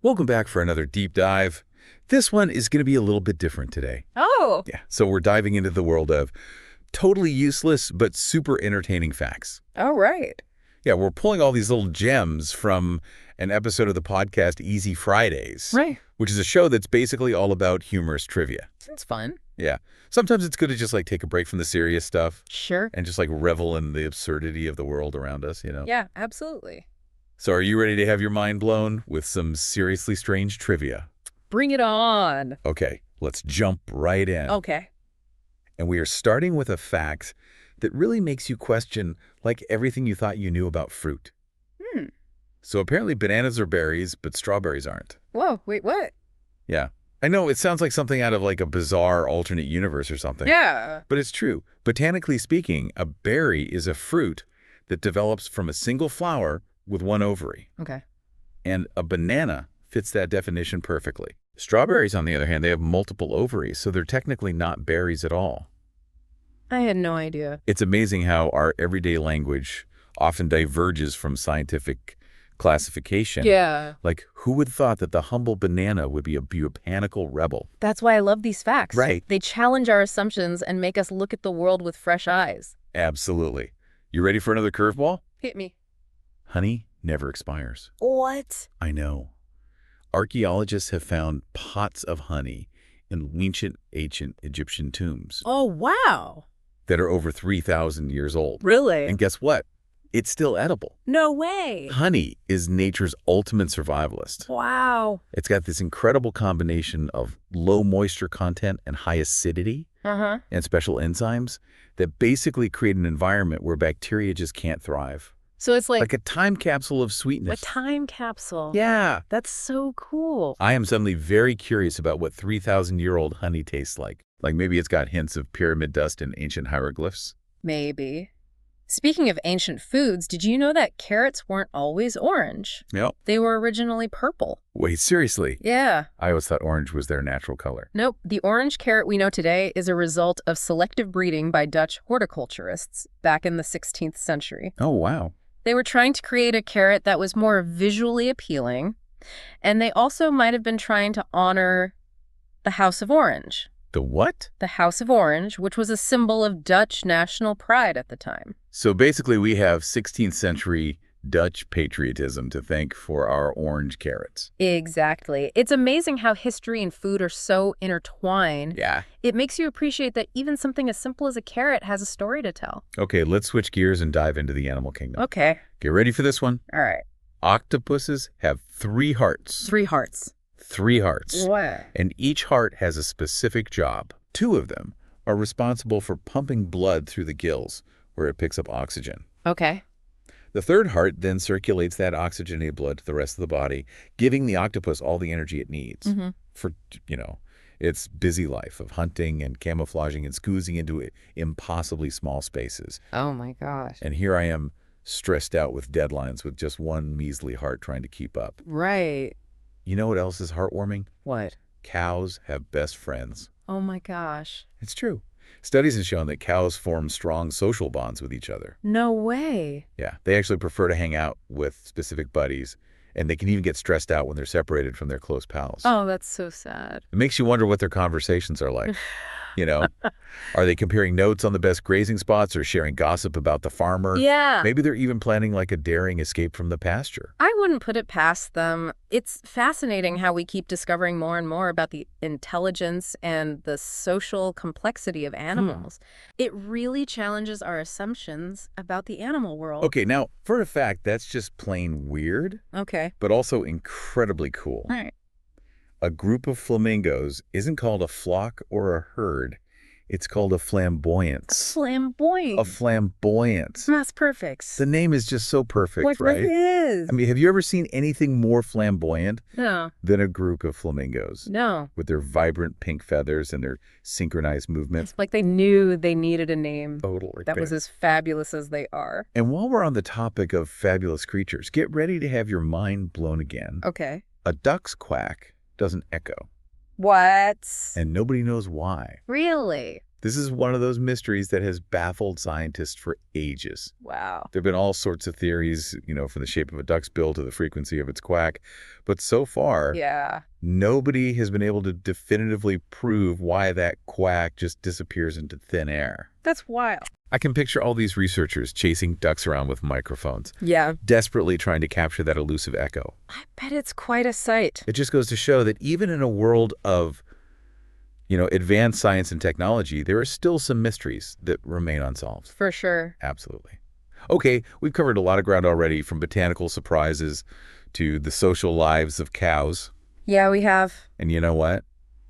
Welcome back for another deep dive. This one is going to be a little bit different today. Oh, Yeah, so we're diving into the world of totally useless but super entertaining facts. all right. Yeah, we're pulling all these little gems from an episode of the podcast Easy Fridays, Right. which is a show that's basically all about humorous trivia. Sounds fun. Yeah, sometimes it's good to just take a break from the serious stuff Sure. and just revel in the absurdity of the world around us. Yeah, absolutely. So are you ready to have your mind blown with some seriously strange trivia? Bring it on. Okay, let's jump right in. Okay. And we are starting with a fact that really makes you question everything you thought you knew about fruit. So apparently bananas are berries, but strawberries aren't. Whoa, wait, what? Yeah. I know it sounds like something out of a bizarre alternate universe or something. Yeah. But it's true. Botanically speaking, a berry is a fruit that develops from a single flower with one ovary. Okay. And a banana fits that definition perfectly. Strawberries, on the other hand, they have multiple ovaries, so they're technically not berries at all. I had no idea. It's amazing how our everyday language often diverges from scientific classification. Yeah. Who would have thought that the humble banana would be a botanical rebel? That's why I love these facts. Right. They challenge our assumptions and make us look at the world with fresh eyes. Absolutely. You ready for another curveball? Hit me. Honey never expires. What? I know. Archaeologists have found pots of honey in ancient Egyptian tombs Oh, wow. that are over 3,000 years old. Really? And guess what? It's still edible. No way. Honey is nature's ultimate survivalist. Wow. It's got this incredible combination of low moisture content and high acidity Uh-huh. and special enzymes that basically create an environment where bacteria just can't thrive. So it's like Like a time capsule of a sweetness. time capsule. Yeah. That's so cool. I am suddenly very curious about what 3,000-year-old honey tastes like. Maybe it's got hints of pyramid dust and ancient hieroglyphs. Maybe. Speaking of ancient foods, did you know that carrots weren't always orange? Yep. They were originally purple. Wait, seriously? Yeah. I always thought orange was their natural color. Nope. The orange carrot we know today is a result of selective breeding by Dutch horticulturists back in the 16th century. Oh, wow. They were trying to create a carrot that was more visually appealing, and they also might have been trying to honor the House of Orange. The what? The House of Orange, which was a symbol of Dutch national pride at the time. So basically we have 16th century Dutch patriotism to thank for our orange carrots. Exactly. It's amazing how history and food are so intertwined. Yeah. It makes you appreciate that even something as simple as a carrot has a story to tell. Okay, let's switch gears and dive into the animal kingdom. Okay. Get ready for this one. All right. Octopuses have 3 hearts. 3 hearts. 3 hearts. Wow. And each heart has a specific job. 2 of them are responsible for pumping blood through the gills, where it picks up oxygen. Okay. The third heart then circulates that oxygenated blood to the rest of the body, giving the octopus all the energy it needs for, its busy life of hunting and camouflaging and scoozing into impossibly small spaces. Oh my gosh. And here I am, stressed out with deadlines with just one measly heart trying to keep up. Right. You know what else is heartwarming? What? Cows have best friends. Oh my gosh. It's true. Studies have shown that cows form strong social bonds with each other. No way. Yeah, they actually prefer to hang out with specific buddies, and they can even get stressed out when they're separated from their close pals. Oh, that's so sad. It makes you wonder what their conversations are like. Are they comparing notes on the best grazing spots or sharing gossip about the farmer? Yeah. Maybe they're even planning a daring escape from the pasture. I wouldn't put it past them. It's fascinating how we keep discovering more and more about the intelligence and the social complexity of animals. It really challenges our assumptions about the animal world. Okay, now, for a fact, that's just plain weird, Okay. but also incredibly cool. All right. A group of flamingos isn't called a flock or a herd. It's called a flamboyance. Flamboyant. A flamboyance. That's perfect. The name is just so perfect, What right? it is. I mean, have you ever seen anything more flamboyant No. than a group of flamingos? No. With their vibrant pink feathers and their synchronized movements? It's like they knew they needed a name Totally. that was as fabulous as they are. And while we're on the topic of fabulous creatures, get ready to have your mind blown again. Okay. A duck's quack doesn't echo, What? and nobody knows why. Really? This is one of those mysteries that has baffled scientists for ages. Wow. There have been all sorts of theories, from the shape of a duck's bill to the frequency of its quack. But so far, Yeah. nobody has been able to definitively prove why that quack just disappears into thin air. That's wild. I can picture all these researchers chasing ducks around with microphones, Yeah. desperately trying to capture that elusive echo. I bet it's quite a sight. It just goes to show that even in a world of advanced science and technology, there are still some mysteries that remain unsolved. For sure. Absolutely. Okay, we've covered a lot of ground already, from botanical surprises to the social lives of cows. Yeah, we have. And you know what?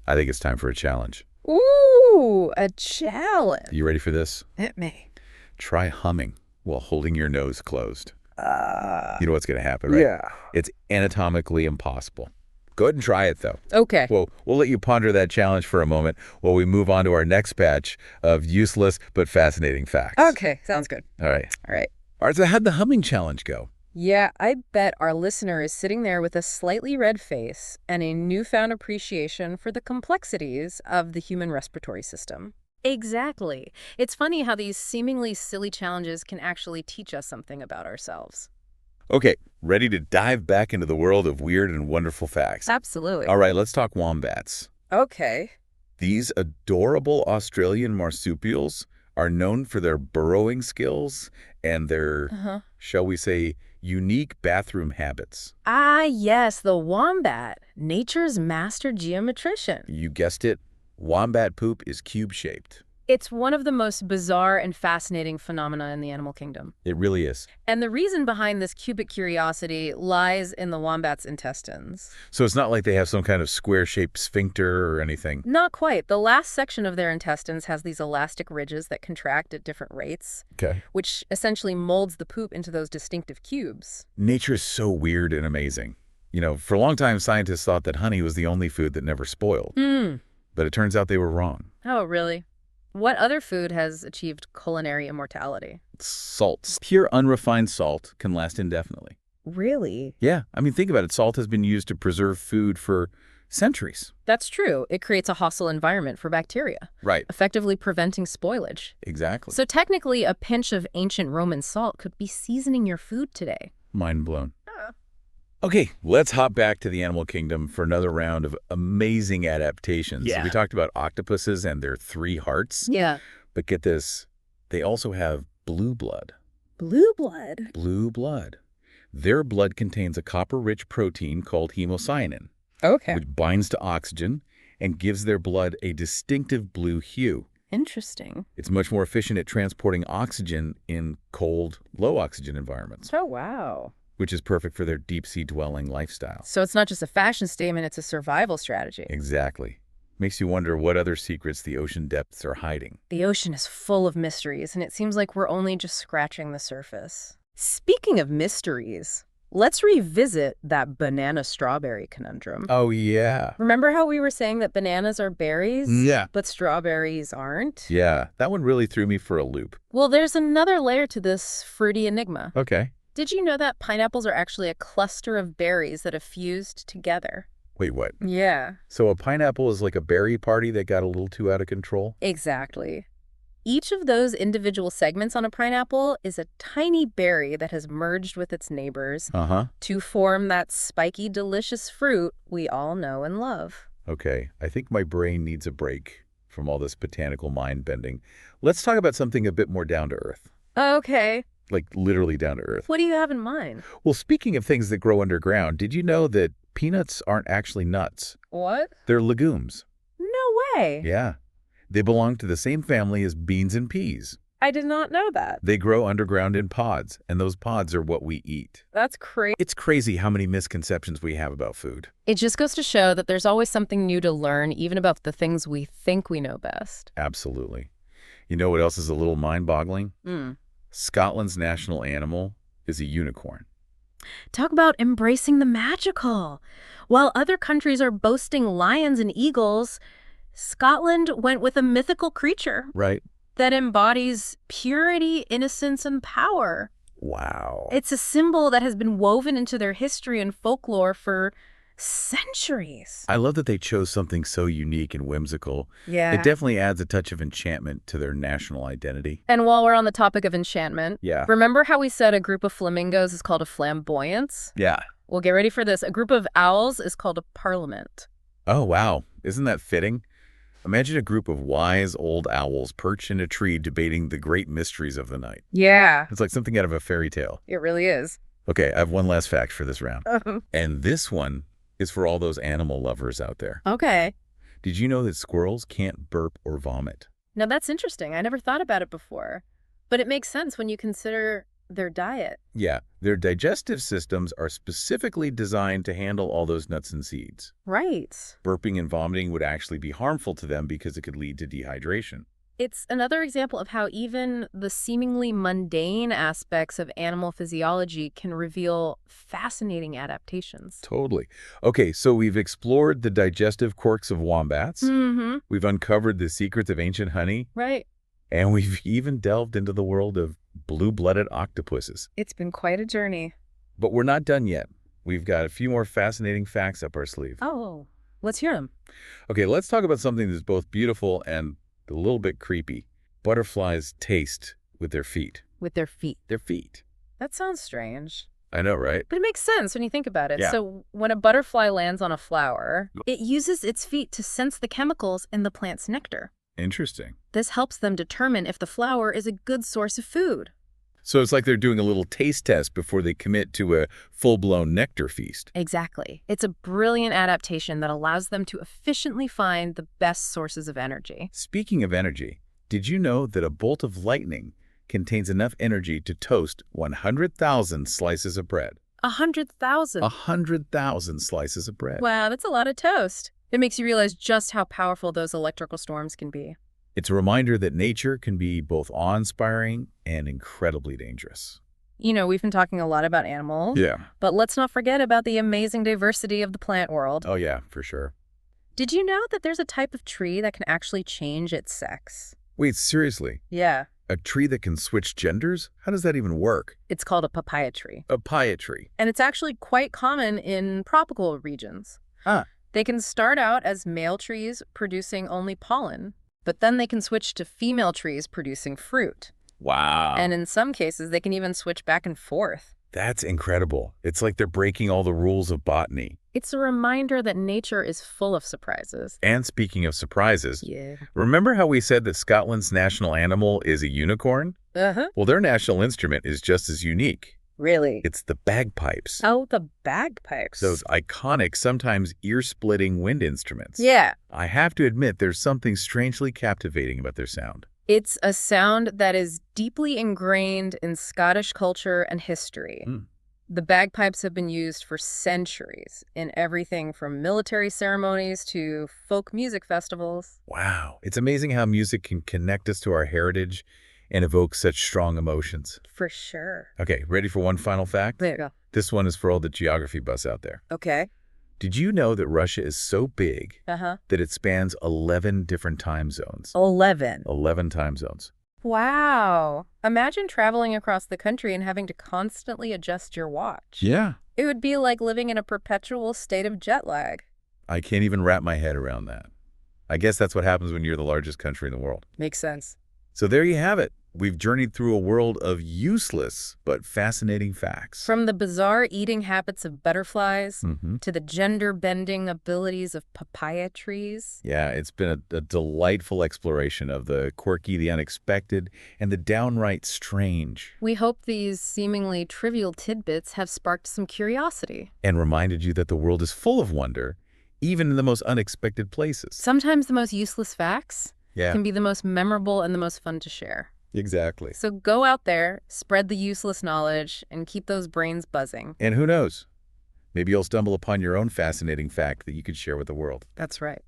I think it's time for a challenge. Ooh, a challenge. You ready for this? Hit me. Try humming while holding your nose closed. You know what's going to happen, right? Yeah. It's anatomically impossible. Go ahead and try it, though. Okay. Well, we'll let you ponder that challenge for a moment while we move on to our next batch of useless but fascinating facts. Okay, sounds good. All right. All right. All right, so how'd the humming challenge go? Yeah, I bet our listener is sitting there with a slightly red face and a newfound appreciation for the complexities of the human respiratory system. Exactly. It's funny how these seemingly silly challenges can actually teach us something about ourselves. Okay, ready to dive back into the world of weird and wonderful facts? Absolutely. All right, let's talk wombats. Okay. These adorable Australian marsupials are known for their burrowing skills and their, shall we say, unique bathroom habits. Ah, yes, the wombat, nature's master geometrician. You guessed it, wombat poop is cube-shaped. It's one of the most bizarre and fascinating phenomena in the animal kingdom. It really is. And the reason behind this cubic curiosity lies in the wombat's intestines. So it's not like they have some kind of square-shaped sphincter or anything. Not quite. The last section of their intestines has these elastic ridges that contract at different rates, Okay. which essentially molds the poop into those distinctive cubes. Nature is so weird and amazing. For a long time, scientists thought that honey was the only food that never spoiled. But it turns out they were wrong. Oh, really? What other food has achieved culinary immortality? Salts. Pure unrefined salt can last indefinitely. Really? Yeah, think about it. Salt has been used to preserve food for centuries. That's true. It creates a hostile environment for bacteria, Right. effectively preventing spoilage. Exactly. So technically, a pinch of ancient Roman salt could be seasoning your food today. Mind blown. Okay, let's hop back to the animal kingdom for another round of amazing adaptations. Yeah. We talked about octopuses and their 3 hearts. Yeah. But get this, they also have blue blood. Blue blood? Blue blood. Their blood contains a copper-rich protein called hemocyanin, Okay. which binds to oxygen and gives their blood a distinctive blue hue. Interesting. It's much more efficient at transporting oxygen in cold, low-oxygen environments, Oh, wow. which is perfect for their deep-sea dwelling lifestyle. So it's not just a fashion statement, it's a survival strategy. Exactly. Makes you wonder what other secrets the ocean depths are hiding. The ocean is full of mysteries, and it seems like we're only just scratching the surface. Speaking of mysteries, let's revisit that banana-strawberry conundrum. Oh, yeah. Remember how we were saying that bananas are berries? Yeah. But strawberries aren't? Yeah, that one really threw me for a loop. Well, there's another layer to this fruity enigma. Okay. Did you know that pineapples are actually a cluster of berries that have fused together? Wait, what? Yeah. So a pineapple is like a berry party that got a little too out of control? Exactly. Each of those individual segments on a pineapple is a tiny berry that has merged with its neighbors to form that spiky, delicious fruit we all know and love. Okay, I think my brain needs a break from all this botanical mind-bending. Let's talk about something a bit more down to earth. Okay. Like literally down to earth. What do you have in mind? Well, speaking of things that grow underground, did you know that peanuts aren't actually nuts? What? They're legumes. No way. Yeah. They belong to the same family as beans and peas. I did not know that. They grow underground in pods, and those pods are what we eat. That's crazy. It's crazy how many misconceptions we have about food. It just goes to show that there's always something new to learn, even about the things we think we know best. Absolutely. You know what else is a little mind-boggling? Scotland's national animal is a unicorn. Talk about embracing the magical. While other countries are boasting lions and eagles, Scotland went with a mythical creature Right? that embodies purity, innocence, and power. Wow. It's a symbol that has been woven into their history and folklore for Centuries. I love that they chose something so unique and whimsical. Yeah. It definitely adds a touch of enchantment to their national identity. And while we're on the topic of enchantment, Yeah. remember how we said a group of flamingos is called a flamboyance? Yeah. Well, get ready for this. A group of owls is called a parliament. Oh, wow. Isn't that fitting? Imagine a group of wise old owls perched in a tree debating the great mysteries of the night. Yeah, It's like something out of a fairy tale. it really is. Okay, I have one last fact for this round. And this one is for all those animal lovers out there. Okay. Did you know that squirrels can't burp or vomit? Now that's interesting. I never thought about it before. But it makes sense when you consider their diet. Yeah, their digestive systems are specifically designed to handle all those nuts and seeds. Right. Burping and vomiting would actually be harmful to them because it could lead to dehydration. It's another example of how even the seemingly mundane aspects of animal physiology can reveal fascinating adaptations. Totally. Okay, so we've explored the digestive quirks of wombats. Mm-hmm. We've uncovered the secrets of ancient honey. Right. And we've even delved into the world of blue-blooded octopuses. It's been quite a journey. But we're not done yet. We've got a few more fascinating facts up our sleeve. Oh, let's hear them. Okay, let's talk about something that's both beautiful and a little bit creepy. Butterflies taste with their feet. With their feet. Their feet. That sounds strange. I know, right? But it makes sense when you think about it. Yeah. So when a butterfly lands on a flower, it uses its feet to sense the chemicals in the plant's nectar. Interesting. This helps them determine if the flower is a good source of food. So it's like they're doing a little taste test before they commit to a full-blown nectar feast. Exactly. It's a brilliant adaptation that allows them to efficiently find the best sources of energy. Speaking of energy, did you know that a bolt of lightning contains enough energy to toast 100,000 slices of bread? 100,000. 100,000 slices of bread. Wow, that's a lot of toast. It makes you realize just how powerful those electrical storms can be. It's a reminder that nature can be both awe-inspiring and incredibly dangerous. You know, we've been talking a lot about animals. Yeah. But let's not forget about the amazing diversity of the plant world. Oh, yeah, for sure. Did you know that there's a type of tree that can actually change its sex? Wait, seriously? Yeah. A tree that can switch genders? How does that even work? It's called a papaya tree. A papaya tree. And it's actually quite common in tropical regions. Ah. They can start out as male trees producing only pollen, but then they can switch to female trees producing fruit. Wow. And in some cases, they can even switch back and forth. That's incredible. It's like they're breaking all the rules of botany. It's a reminder that nature is full of surprises. And speaking of surprises, Yeah. remember how we said that Scotland's national animal is a unicorn? Uh-huh. Well, their national instrument is just as unique. Really? It's the bagpipes. Oh, the bagpipes. Those iconic, sometimes ear-splitting wind instruments. Yeah. I have to admit, there's something strangely captivating about their sound. It's a sound that is deeply ingrained in Scottish culture and history. Mm. The bagpipes have been used for centuries in everything from military ceremonies to folk music festivals. Wow. It's amazing how music can connect us to our heritage and evoke such strong emotions. For sure. Okay, ready for one final fact? There you go. This one is for all the geography buffs out there. Okay. Did you know that Russia is so big Uh-huh. that it spans 11 different time zones? 11. 11 time zones. Wow. Imagine traveling across the country and having to constantly adjust your watch. Yeah. It would be like living in a perpetual state of jet lag. I can't even wrap my head around that. I guess that's what happens when you're the largest country in the world. Makes sense. So there you have it. We've journeyed through a world of useless but fascinating facts. From the bizarre eating habits of butterflies Mhm. to the gender-bending abilities of papaya trees. Yeah, it's been a delightful exploration of the quirky, the unexpected, and the downright strange. We hope these seemingly trivial tidbits have sparked some curiosity. And reminded you that the world is full of wonder, even in the most unexpected places. Sometimes the most useless facts Yeah, can be the most memorable and the most fun to share. exactly. So go out there, spread the useless knowledge, and keep those brains buzzing. And who knows? Maybe you'll stumble upon your own fascinating fact that you could share with the world. That's right.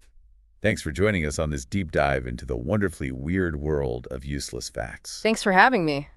Thanks for joining us on this deep dive into the wonderfully weird world of useless facts. Thanks for having me.